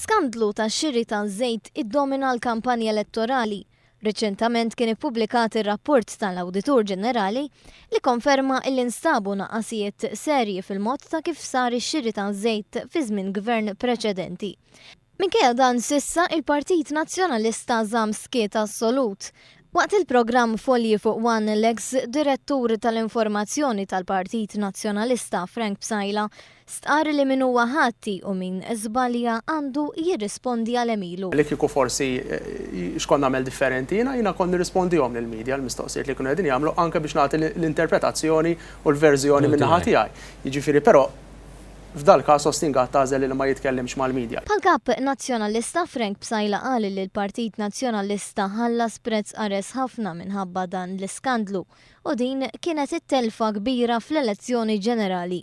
L-iskandlu tax-xiri tal-żejt iddomina l-kampanja elettorali. Reċentament kien ippubblikat ir-rapport tal-Awditur Ġenerali li konferma li nstabu naqasijiet serji fil-mod ta' kif sar ix-xiri tal-żejt fi żmien gvern preċedenti. Minkejja dan sissa il-Partit Nazzjonalista żamm skiet assolut. Waqt il-programm Folji fuq One l-ex direttur tal-informazzjoni tal-Partit Nazzjonalista Frank Psajla stqar li min huwa ħatti u min żbalja għandu jirrispondi għal emilu. Li kieku forsi xkonna nagħmel differenti, jiena kon nirrispondihom lill-medja l-mistoqsijiet li kienu qegħdin jagħmlu anke biex nagħti l-interpretazzjoni u l-verżjoni minn naħa tiegħi. Jiġifieri però f'dal każ Ostingat tażel li ma jitkellimx mal-medja. Bħal-kap nazzjonalista Frank Psajla qal li l-Partit Nazzjonalista ħallas prezz qares ħafna minħabba dan l-iskandlu u din kienet it-telfa kbira fl-elezzjoni ġenerali.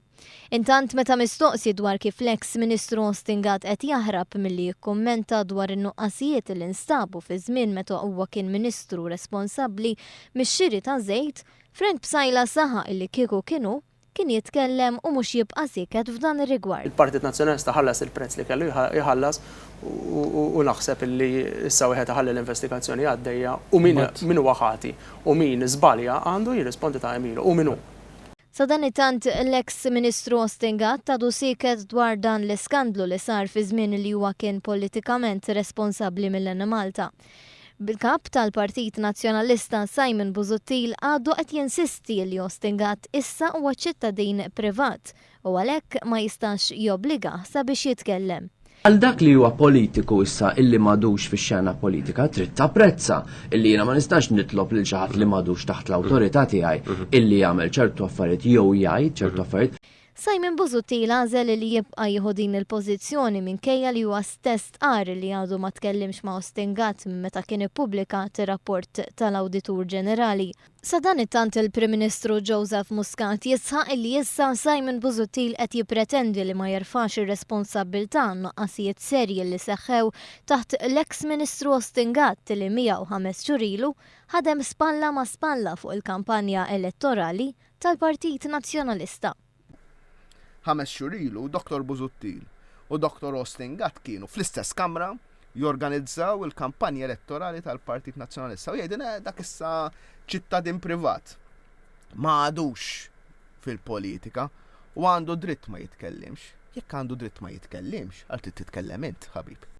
Intant meta mistoqsi dwar kif l-eks Ministru Ostingat qed jaħrab milli jikkummenta dwar in-nuqqasijiet li nstabu fi żmien meta huwa kien Ministru responsabbli mix-xiri ta' żejt, Frank Psajla saħaq illi kieku kien jitkellem u mhux jibqa' siket f'dan ir-rigward. Il-Partit Nazzjonalista ħallas il-prezz li kellu jħallas u naħseb illi issa wieħed iħalli l-investigazzjoni għaddejja u min huwa ħati u min żbalja għandu jirrispondi ta' emilu u min hu. Sa dan it-tant l-eks Ministru Ostingat tadu siket dwar dan l-iskandlu li sar fi żmien li huwa kien politikament responsabbli mill-Eni Malta. Bil-kap tal-Partit Nazzjonalista Simon Busuttil għadu qed jinsisti li Ostingat issa huwa ċittadin privat u għalhekk ma jistax jobbliga sabiex jitkellem. Għal dak li huwa politiku issa illi m'għadux fix-xena politika trid tapprezza illi jiena ma nistax nitlob lil xi ħadd li m'għadux taħt l-awtorità tiegħi illi jagħmel ċertu affarijiet jew jgħid ċertu affarijiet. Simon Busuttil għażel li jibqa' jieħu din il-pożizzjoni minkejja li huwa stess qari li għadu ma tkellimx ma' Ostingat meta kien ippubblikat ir-rapport tal-Awditur Ġenerali. Sa dan it-tant il-Prim Ministru Joseph Muscat jisħaq li issa Simon Busuttil qed jippretendi li ma jerfax ir-responsabbiltà nuqqasijiet serji li seħħew taħt l-eks Ministru Ostingat li 105 xhur ilu ħadem spalla ma' spalla fuq il-kampanja elettorali tal-Partit Nazzjonalista. 5 xhur ilu Dr. Busuttil u Dr. Ostingat kienu fl-istess kamra jorganizzaw il-kampanja elettorali tal-Partit Nazzjonalista. U jgħidin dak issa ċittadin privat. Ma għadux fil-politika u għandu dritt ma jitkellimx. Jekk għandu dritt ma jitkellimx, għal titkellem int, ħabib.